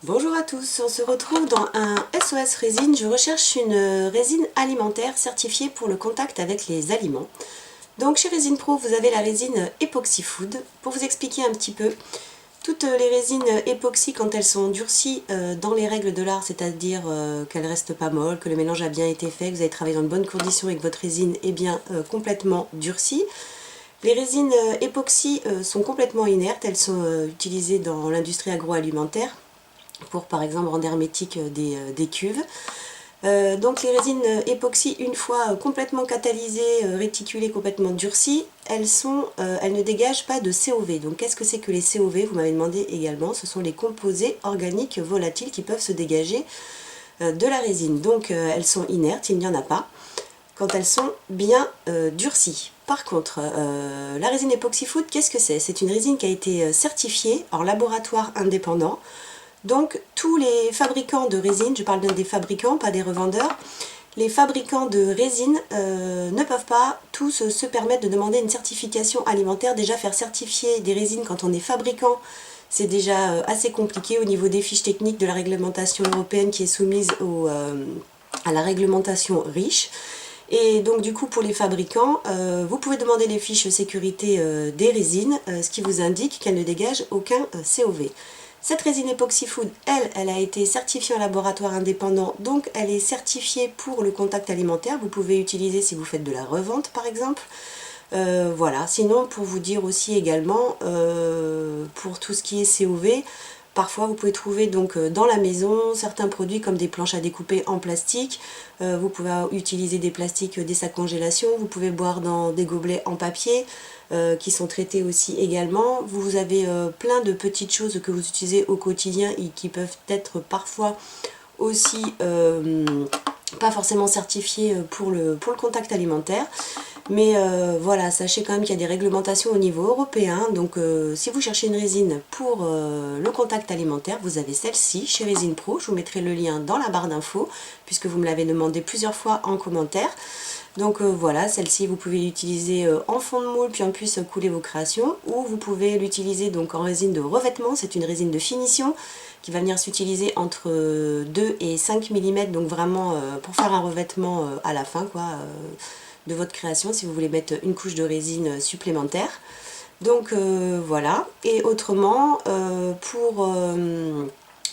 Bonjour à tous, on se retrouve dans un SOS Résine. Je recherche une résine alimentaire certifiée pour le contact avec les aliments. Donc chez Résine Pro, vous avez la résine Epoxy Food. Pour vous expliquer un petit peu, toutes les résines époxy, quand elles sont durcies dans les règles de l'art, c'est-à-dire qu'elles ne restent pas molles, que le mélange a bien été fait, que vous avez travaillé dans de bonnes conditions et que votre résine est bien complètement durcie. Les résines époxy sont complètement inertes, elles sont utilisées dans l'industrie agroalimentaire pour par exemple rendre hermétique des cuves. Donc les résines époxy, une fois complètement catalysées, réticulées, complètement durcies, elles ne dégagent pas de COV. Donc qu'est-ce que c'est que les COV? Vous m'avez demandé également. Ce sont les composés organiques volatiles qui peuvent se dégager de la résine. Donc elles sont inertes, il n'y en a pas quand elles sont bien durcies. Par contre, la résine Epoxy Food, qu'est-ce que c'est? C'est une résine qui a été certifiée en laboratoire indépendant. Donc tous les fabricants de résine, je parle bien des fabricants, pas des revendeurs, les fabricants de résine ne peuvent pas tous se permettre de demander une certification alimentaire. Déjà faire certifier des résines quand on est fabricant, c'est déjà assez compliqué au niveau des fiches techniques de la réglementation européenne qui est soumise à la réglementation REACH. Et donc du coup pour les fabricants, vous pouvez demander les fiches sécurité des résines, ce qui vous indique qu'elles ne dégagent aucun COV. Cette résine Epoxy Food, elle a été certifiée en laboratoire indépendant, donc elle est certifiée pour le contact alimentaire. Vous pouvez utiliser si vous faites de la revente par exemple. Voilà, sinon pour vous dire aussi également, pour tout ce qui est COV, parfois vous pouvez trouver donc dans la maison certains produits comme des planches à découper en plastique. Vous pouvez utiliser des plastiques, des sacs congélation, vous pouvez boire dans des gobelets en papier qui sont traités aussi également. Vous avez plein de petites choses que vous utilisez au quotidien et qui peuvent être parfois aussi pas forcément certifiées pour le contact alimentaire. Mais voilà, sachez quand même qu'il y a des réglementations au niveau européen, donc si vous cherchez une résine pour le contact alimentaire, vous avez celle-ci chez Résine Pro. Je vous mettrai le lien dans la barre d'infos, puisque vous me l'avez demandé plusieurs fois en commentaire. Donc voilà, celle-ci vous pouvez l'utiliser en fond de moule, puis en plus couler vos créations, ou vous pouvez l'utiliser donc en résine de revêtement. C'est une résine de finition qui va venir s'utiliser entre 2 et 5 mm, donc vraiment pour faire un revêtement à la fin, quoi. De votre création si vous voulez mettre une couche de résine supplémentaire. Donc voilà. Et autrement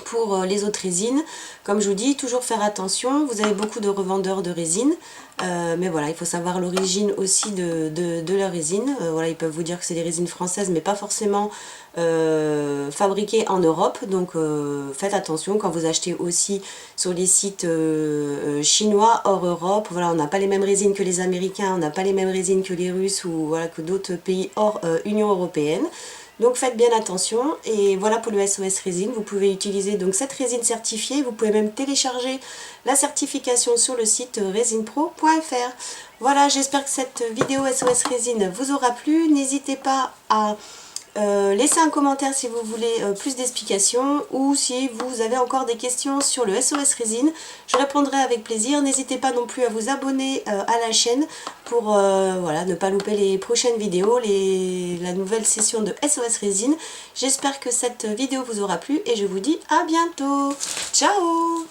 pour les autres résines, comme je vous dis, toujours faire attention. Vous avez beaucoup de revendeurs de résine, mais voilà, il faut savoir l'origine aussi de la résine. Voilà, ils peuvent vous dire que c'est des résines françaises, mais pas forcément fabriquées en Europe. Donc faites attention quand vous achetez aussi sur les sites chinois hors Europe. Voilà, on n'a pas les mêmes résines que les Américains, on n'a pas les mêmes résines que les Russes ou voilà, que d'autres pays hors Union européenne. Donc faites bien attention. Et voilà pour le SOS Résine. Vous pouvez utiliser donc cette résine certifiée. Vous pouvez même télécharger la certification sur le site resinepro.fr. Voilà, j'espère que cette vidéo SOS Résine vous aura plu. N'hésitez pas à laissez un commentaire si vous voulez plus d'explications ou si vous avez encore des questions sur le SOS Résine. Je répondrai avec plaisir. N'hésitez pas non plus à vous abonner à la chaîne pour voilà, ne pas louper les prochaines vidéos, la nouvelle session de SOS Résine. J'espère que cette vidéo vous aura plu et je vous dis à bientôt. Ciao!